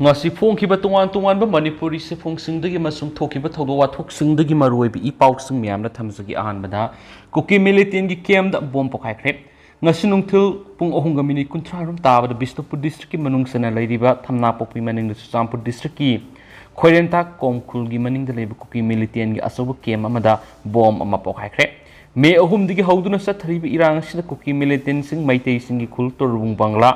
ngasi phongkiba tongan tongan ba manipuri se phongsingdagi masung thokiba thodo wathoksingdagi maroibi I pausing miyamna thamjagi ahanbada kuki militant gi camda bom pokhaikhre ngasi nungthil pung ohunga minute 30 rum tabada Bisnupur district ki manung sana lairiba thamna pokpi maning Chuchampur district ki khoirenta komkhul gi maning da leiba kuki militant gi asoba cam amada bom ama pokhaikhre me ahum digi hauduna sathriba irang sida kuki militant sing Meitei sing gi khul torbung bangla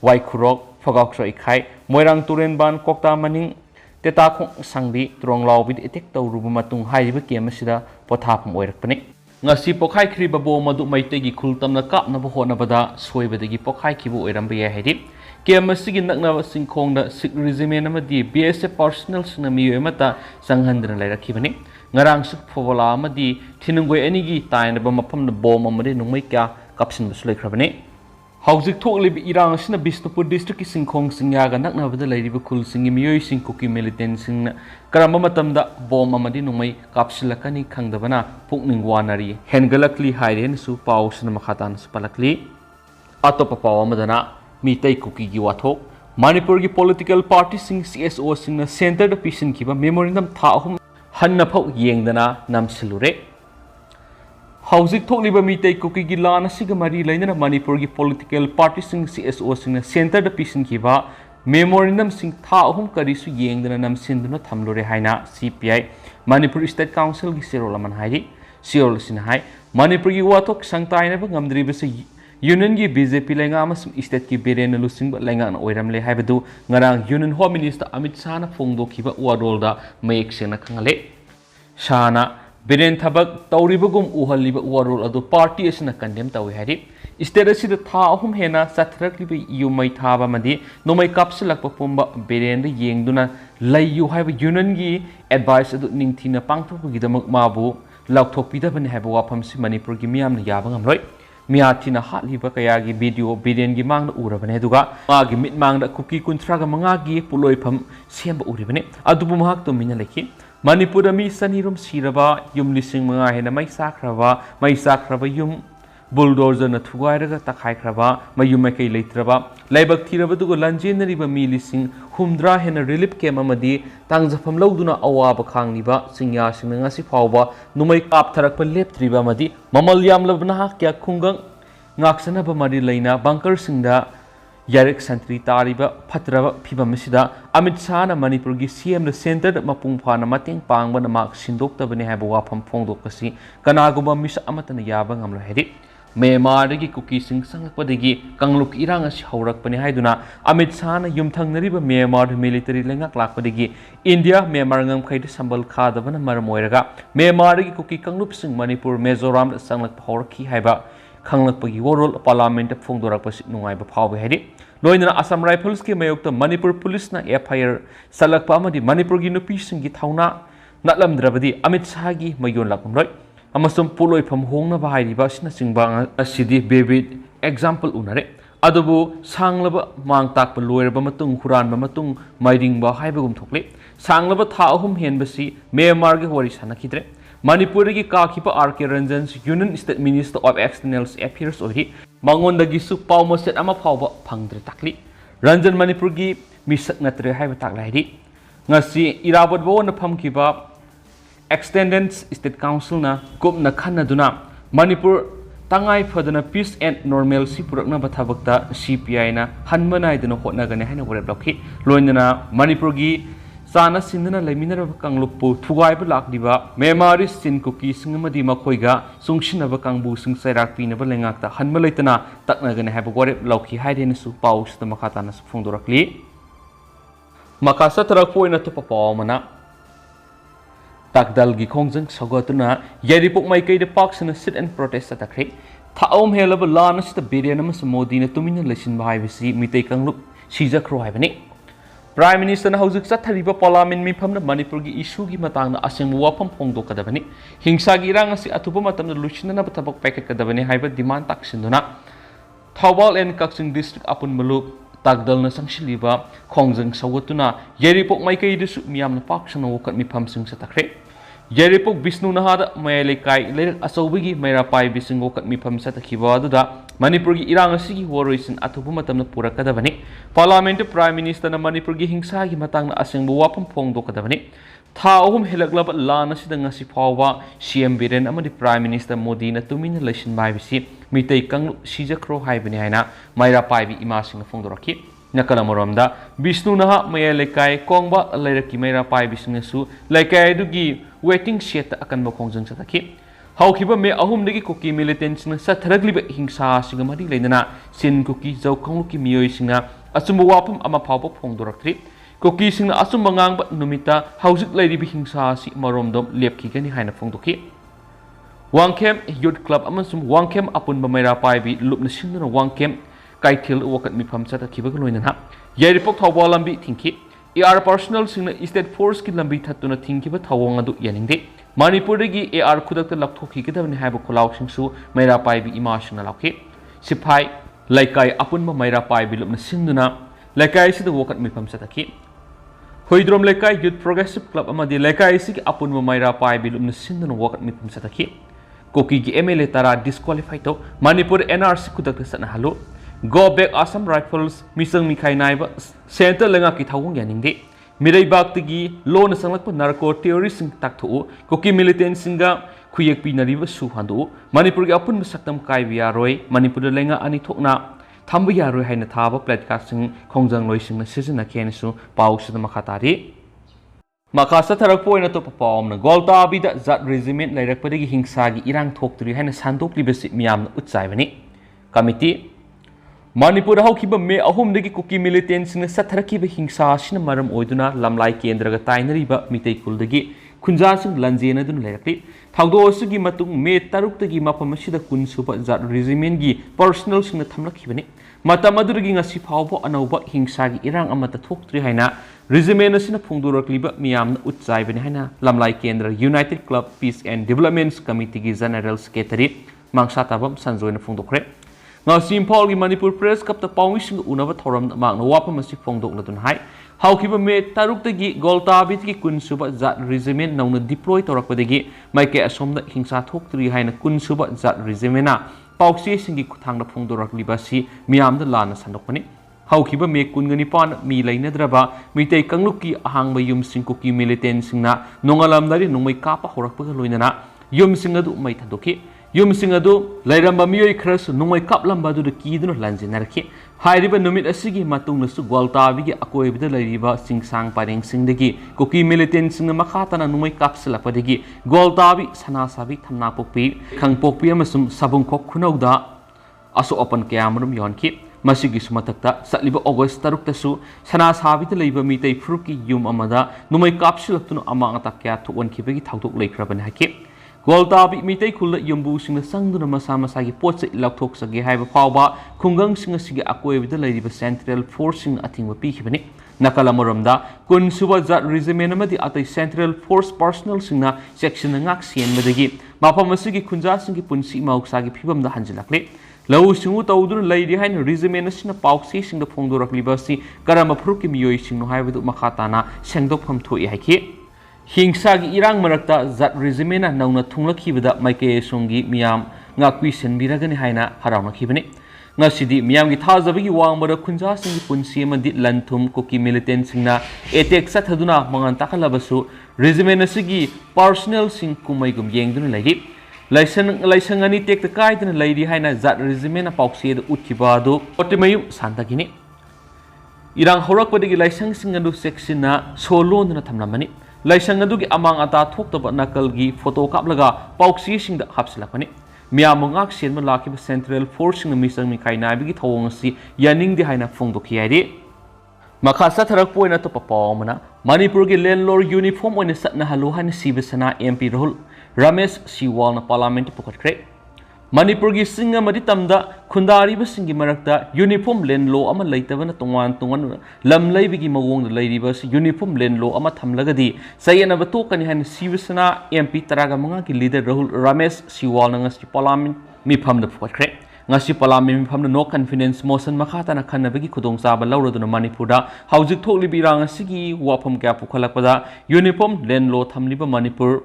waikhurok Fogakso ikai moirang turen ban kokta maning teta khong sangbi trong lawbi etek tawruba matung haiba kemasida pothapum oirakpani ngasi pokhai khriba bo madu Meitei gi khultamna kapna bo honabada soibadagi pokhai khibu oirambe ya hedi kemasigi nakna singkhongda sik regiment amadi BSF personnel singna miyo mata sanghandra lairakibani ngarang suk phobola amadi thinungoi anigi tainaba maphamna bom amade nungmai kya kapsin buslaikrabani Hauzik thoklibi irang sina Bisnupur district ki singkhong singyaga naknabada lairiba khul singi miyoi sing kuki militant singna karamba matamda bom amadi nungmai kapsilakani khangdabana pukning wanari hengalakli hairen su paw sina makhatan spalakli atopa paw amadana Meetei kuki gi wathok Manipur gi political party sing CSO singna center da pisinkhiba memorandum tha ahum hanna phau yengdana namsilure Hauzik thokliba Meetei kuki gi lan asiga mari lainana Manipur gi political party sing CSO sing center da pisinkhiba memorandum sing tha ahum karisu yengdana namsinduna thamlore haina CPI Manipur State Council gi serolaman hairi siol sin hai Manipur gi wathok sangtaina ba ngamdriba se union gi BJP lenga amasum state ki beren lusing ba lenga na oiramle haibadu ngarang union home minister Amit Shah na phongdokhiba wadolda mayek sena khangale Shana Biren thabak tauribagum uhalliba warol adu party asina condemn tawi hari state asida tha ahum hena sathrakliba yumai thaba madi nomai kapsilakpa pumba biren de yengduna layu haiba union gi advice adu ningthina pangthokgidamak mabu laukthokpidabani haiba wafam si Manipur gi miyamna yaba ngamroi miyathina hatliba kaya gi video biren gi mangda urabane duga magi mit mangda kuki kunthraga manga gi puloifam semba uribane adubu mahak to mina lekhi Manipur mi sanirum siraba yum lising mga hena may sakraba yum bulldozer na thugairaga takhaikraba mayum mai leitraba laibak thiraba dugo lanjenariba mi lising humdra hena relief camp amadi tangjafam lawduna awaba khangniba singya singna ngasi phawba numai kap tharakpa leptriba amadi mamal yamlabna kya khungang ngaksanaba mari leina bunker singda Yarek Santri Tariba Patrava Pibamisida Amit Shah na Manipur gi CM the center mapung phana mating pangba na mak sindok tabani haiba wafam phongdok kasi kanaguma misa amatana yaba ngamlo hedi Myanmar gi kuki sing sangakpadagi kangluk irang asi haurakpani haiduna Amit Shah na yumthangnariba Myanmar military lengak lakpadagi India Myanmar ngam khaida sambal khadabana maramoiraga Myanmar gi kuki kanglup sing Manipur Mizoram sanglak phawraki haiba Kanglakpagi warol parliament phongdorakpasi nungaiba phawbe hedi loinana Assam Rifles ki mayokta Manipur police na FIR salakpa amadi Manipur gi nupi singi thauna natlamdrabadi Amit Shah gi mayon lakumroi amasum puloifam hongna bahiriba sina singba asidi vivid example unare adubu sanglaba mangtak loiraba matung huranba matung mairingba haibagum thokle sanglaba tha ahum henbasi Myanmar gi wari sanakidre Manipur gi kakhipa RK Ranjan Union State Minister of External Affairs ori mangondagi su pawmaset ama phawba phangdre takli Ranjan Manipur gi misak natre haiba taklaidi ngasi irabot bo na phamkiba Extended State Council na kupna khanaduna Manipur tangai phadana peace and normalcy purakna bathabakta CPI na hanmanai dana hotnagane haina warep lakhi loinana Manipur gi Sana sindana laminara kanglupu thugaiba lakdiba Myanmar sin kuki singamadi makhoiga sungsinaba kangbu sing sairak pinaba lengakta hanma leitana taknagane haiba warep lauki haidene su paus ta makatana su phongdorakli makasa tarak poina to papawmana takdal gi khongjang sagatuna yaripok maikai de paksana sit and protest atakre thaom helaba lana sta berianama modi na tumina lesin bahaibisi Meetei kanglup sijakro haibani Prime Minister na hauzik sathariba parliament mi phamna Manipur gi issue gi matangna asengmu wafam phongdokadabani hingsa gi irang asi atuba matamna luchinana bathabak packet kadabani haiba demand taksinduna Thawbal and Kaksing district apun muluk takdal na sangshiliba khongjang sawatuna yaripok maikai disu miyamna paksana wokat mi phamsing satakre Yairipok Bisnu Nahada Mayalikai, Lake Asobigi, Mayrapai Bisingo Mipam Satakiva, Manipurgi Irangasi, Warriors in Atupumatam Purakadavani, Parliament Prime Minister Manipurgi Hingsagi Matang Asing Wapam Pong Dokadavani, Taum Hilaglab Lana Sidangasi Pawa, CM Biren Amadi Prime Minister Modina Tumin Lesson by Visi, Meetei Kang Shija Crow Hibenina, Mayrapai Imasing Fondoraki. Nakalamoramda, Bisnu Naha Mayalikai, Kongba, Leraki Mayrapai Bisnesu, Laikai Dugi, waiting shed akan Bokong Sataki. Haukiba me ahum degi kuki militants Satragli Hingsa Sigamadi Lenana, Sin Kuki, Zokongi Mio Singa, Asumuapum Amapapa Pongdorakri, Kuki Singa Asumangang but Numita, House Lady Bihingsa Si Maromdom, Lepkigani Hina Fondoki. One camp, Youth Club Amasum, one camp upon Mayrapai, Lupnasin, one camp. Kaitil Wakat Mipam Sata Kibagoina. Yaripok Tawalambi Tinki. AR personal sing State Force Kilambi Tatuna Tinkiba Tawangadu Yaninde. Manipurigi AR Kudak the Laptoki Kitan have a collapsing so Mayrapai emotional okay. Sipai, like I upon Mayrapai Bilum Sinduna, like I see the Wakat Mipam Sataki. Hoidrom Lekai Youth Progressive Club Amadi, like I see upon Mayrapai Bilum Sinduna Wakat Mipam Sataki. Koki MLA Tara disqualified to Manipur NRC Kudak Sanahalo. Go back Assam Rifles, Misang Mikai Naiba, Center Langaki Tawung Yaninde, Mirai Baktigi, Lone Sanglak Narco terrorists in Takto, Koki militant Singa, Kuyak Pinariva Suhando, Manipur Apun Saktam Kai Viaroi, Manipur Lenga Anitokna, Tambiaro Hainatava, Platcasting, Kongzang Loising, Season Akensu, Paus the Makatari. Makasa Tarapo in a top of palm, Golta Bida, Zat Regiment, like Padi Hingsagi, Irang talk to the Hana Santo Privacy Miam Utsivani. Committee Manipur Haukiba me ahum degi kuki militants in the Sataraki Hingsa Shinamaram Oiduna, Lamlai Kendraga Tainariba, Meetei Kuldagi, Kunjasing Lanzena dun Lerati, Taudosugi Matung me Tarukagi Mapamashida Kunsupa Zat Regimengi, personals in the Tamlakibani, Matamadurgi Nasipaubo Anova Hingsagi Irang Amata Tok Trihana, Regimenas in a Pundurakliba Miam Utsaivanhana, Lamlai Kendra, United Club Peace and Developments Committee General Secretary, Mangsatabam Sanzo in a Fundokre. Now, Simpol Manipur Press Cup the Powishing Unava Toram Mang Wapamasi Fondok Latun High. How keep a mate Tarukagi, Golta Bitki Kunsuba Zat Regiment now deploy Torakwadegi, Mike Asom the Kingsa Tok 3 Hina Kunsuba Zat Regimena, Pauxi Singi Kutang the Fondorak Libasi, Miam the Lana Sandopani. How keep a make Kunganipan, Mila Nedraba, Meetei Kangluki, Ahang by Yum Sinkuki militant Singna, Nongalam Dari, no my Kappa Horakuluina, Yum Singadu Maitadoki. Yum Singadu, Lairamba Mio Cras, no my cup lambadu the key no lanzinarki. Hiriba numit a sigi matungus to Gualtavi, Akoe the Lariba, Sing Sang Paring Sing the Gi, Cookie militants in the Makatan and no my capsula padigi, Gualtavi, Sanasavi, Tanapopi, Kang Popiamasum, Sabunko Kunoda, also open Camerum Yonki, Masigis Matata, Satliba August Taruktasu, Sanasavi the labor Meetei Fruki Yum Amada, no my capsula to among Atakia to one Kibiki Tautuk Lake Raban Haki. Golta bi Meetei Kula Yumbu sing the Sanguna Masama Sagi Ports Laptok Sagi Hive Pauba, Kungang sing a Sigi Akwe with the Lady Central Forcing a thing with Pikibini, Nakalamoramda, Kun Subazat Regimenama the Ate Central Force Personal Singna Section and Axian Medagi, Mapamasigi Kunjasingi Punsi Mausagi Pibam the Hanjelakli, Low Singu Taudur Lady Hein Regimenas in a Pauxi sing the Pondor of Libasi, Karama Pruki Mio sing no Hive with Makatana, Sengdok from Toi Haki. Hingsagi Irang Marakta Zat Regimena Nauna Tunglaki with that Mike Songi Miam Ngakwisan Biragani Haina Harama Kibini. Nasidi Miam Gitazavi Wang Mara Kunjas in Punsima Dit Lantum Cookie Militant Singna Etek Sataduna Mangantakalabasu Regimena Sigi Personal Sing Kumaigum Yangdun Lady. Lysangani take the kite and Lady Haina Zat Regimena Pauxi Utkibado Otimayu Santagini. Irang Horakwadigi Lysang Singadu Sexina Solo Natamlamani. Laisangadugi amang ata thokta nakalgi photo kaplaga pauxi sing da hapsilakani miamangak sian malaki central force ng misang mikai nabigi thawong si yaning di haina phongdoki ai makhasa tharak poina to papawmana Manipur gi landlord uniform oina satna haluhan sibasana MP Rahul Ramesh Siwal na parliament pukhatkre Manipur gi singa maditamda khundari basingi marakta uniform land law ama leitabana tongan lam leibigi mawong leiriba uniform land law ama thamlagadi sayana batokani han sivasana MP taraga manga ki leader Rahul Ramesh Siwal na ngasi parliament mifam da phukhre ngasi parliament mifam no confidence motion makhata na khanabagi khudong saba lawroduna Manipur da haujik thoklibi rang asigi wafam kya pukhalakpada uniform land law thamliba Manipur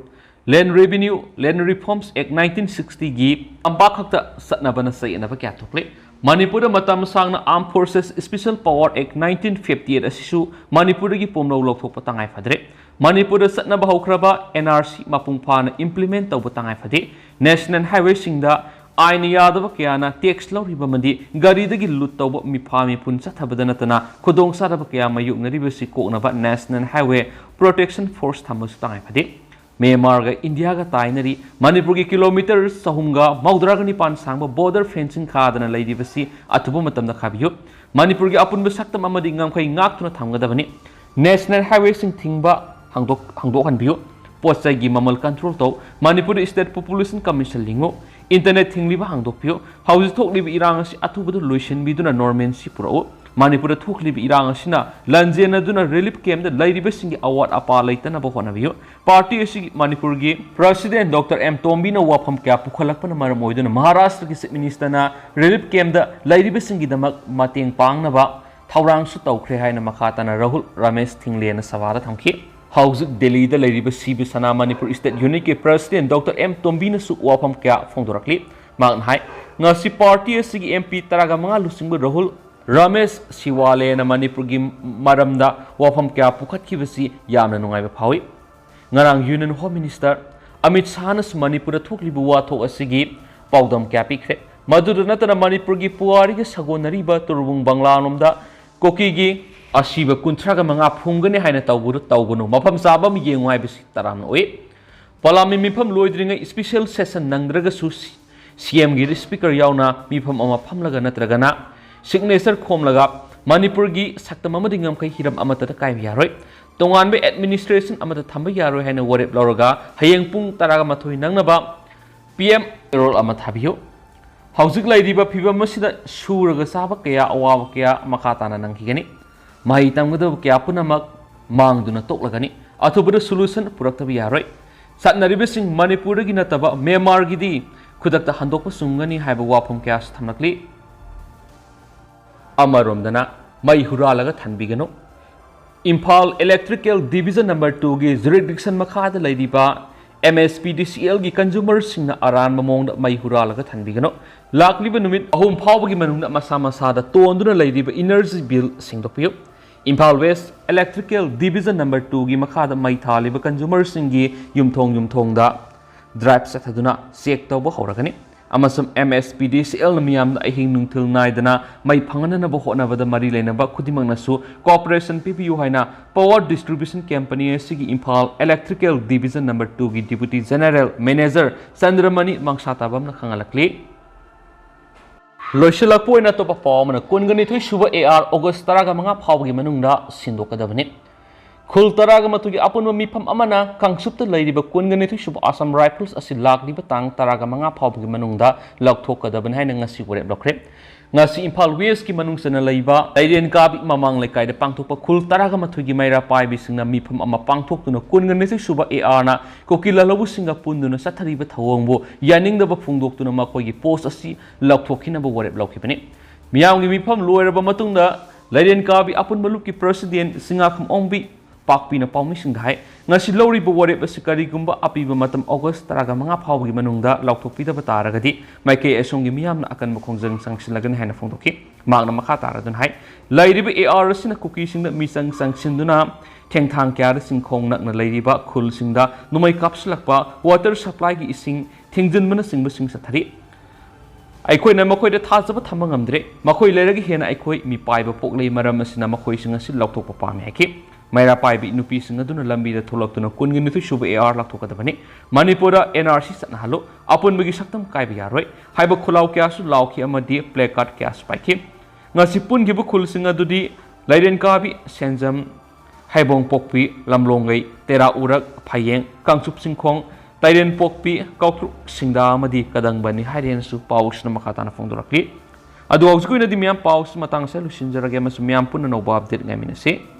Land Revenue Land Reforms Act 1960 gi amba khakta satnabana sayanaba kya thokle Manipur matam sangna Armed Forces Special Power Act 1958 asisu Manipur gi pomno lokthokpa tangai phadre Manipur satnaba hokraba NRC mapung phana implement tawba tangai phade National Highway singda aina yadaba kyana tax lawriba mandi gari dagi lut tawba mipha mipun chathabada natana khodong saraba kya mayuknariba si koknaba National Highway Protection Force thamas tangai phade Myanmar ga India ga tainari Manipur gi kilometer sahumga maudra pan sangba border fencing khadana leidibasi atubu matamda khabiyu Manipur gi apunba saktam amadi ngamkhai ngaktuna thamgadabani National Highway sing thingba hangdok hanbiyu postai gi mamal control to Manipur State Population Commission lingo internet thingliba hangdok piyo hauji thokliba irang asi atubadu loisin biduna norman si purao Manipur thuklibi irang asina lanjena duna relief camp da lairiba singi award apa laitana ba honabiyo party asi Manipur gi president Dr M Tombi na wafam kya pukhalakpana maram oiduna Maharashtra gi chief minister na relief camp da lairiba singi damak mateng pangna ba thaurang su tawkhre haina makhatana Rahul Ramesh Thingle na sawara thamki haujuk Delhi da lairiba sibi sana Manipur State Unit ke president Dr M Tombi na su wafam kya phongdorakli magn hai ngasi party asi gi MP taraga manga lusingba Rahul Ramesh Siwale na Manipur gi maramda wafam kya pukhatkibasi yamna nungaiba phawi ngarang Union Home Minister Amit Shah na Manipur thoklibu wathok asigi paudam kya pikre maduda natana Manipur gi puari gi sagonariba turubung banglanomda koki gi asiba kunthraga manga phungani haina tawburu tawgunu mafam sabam yengwai bisi taram oi palami mifam loidringa special session nangdraga su CM gi speaker yauna mifam ama phamlaga natragana signature khomlaga Manipur gi saktam amadi ngamkai hiram amata kai yaroi tongan be administration amata thamba yaroi haina warep lawraga hayeng pung taraga mathoi nangnaba PM role ama thabiyo haujik lairiba phibam masida suraga saba kaya awawa kaya makhatana nanghigani mai tamgada kya punamak mangduna toklagani athubada solution puraktabi yaroi satnaribe sing Manipur gi nataba Myanmar gi di khudakta handokpa sungani haiba wafam kya thamnakli Amaromdana mai huralaga thanbigano Imphal Electrical Division number 2 gi jurisdiction makhada laidiba MSPDCL gi consumer singna aran mamong mai huralaga thanbigano lakliba numit ahum phawbagi manungna masa masada tonduna laidiba energy bill singdokpiyo Imphal West Electrical Division number 2 gi makhada mai thaliba consumer singi yumthong da drive sathaduna check tawba horagani amasum MSPDCL namiyamna ahing nungthil naidana mai phangana ba honabada mari leinaba khudimang nasu cooperation PPU haina power distribution company sigi Imphal Electrical Division number 2 gi deputy general manager Chandramani Mangsatabam na khangalakli loisilak poina to pa pawmana kungani thoi suba AR August taraga manga phawgi manungda sindokadabani khul taraga matugi apunma mifam amana kangsupta lairiba kungani thoi suba Assam Rifles asi lakliba tang taraga manga phawgi manungda lakthokadaban haina ngasi warep lokre ngasi Imphal West ki manungsana laiba laiden kabi mamang lekai da pangthokpa khul taraga matugi maira pai bisingna mifam ama pangthoktuna kungani thoi suba AR na kokila labu singa punduna sathariba thawongbo yaningdaba phungdoktuna makoigi post asi lakthokina ba warep lokhibani miyamgi mifam loiraba matungda laiden kabi apun maluk ki president singakham ongbi pakpina pawmising ghai ngasi lori bo warep asikari gumba apiba matam August taraga manga phawgi manungda laukthokpida bataragadi maike esongi miyamna akan makhongjang sangsilagan haina phongdoki magna makha taradun hai lairiba AR sina kuki singda misang sangsinduna thengthang kyar singkhong nakna lairiba khul singda numai kapslakpa water supply gi ising thingjinmana singba sing sathari aikoi na makoi da thajaba thamba ngamdre makoi leiragi hena aikoi mi paiba poklei maram asina makoi singa si laukthokpa pami haki maira paibi nupi singa duna lambi da tholaktuna kungi nuthu shuba AR laktokadabani Manipura NRC satna halo apun bagi saktam kaiba yaroi haiba khulau kya su lauki amadi placard kya spike ngasi pun gibu khul singa dudi laiden kabi senjam haibong pokpi lamlongai tera urak phayeng kangsup singkhong taiden pokpi kaukru singda amadi kadangbani haiden su paus na makatana phongdorakli adu awskuina di miam paus matang se lusinjarage mas miam pun no update ngaminase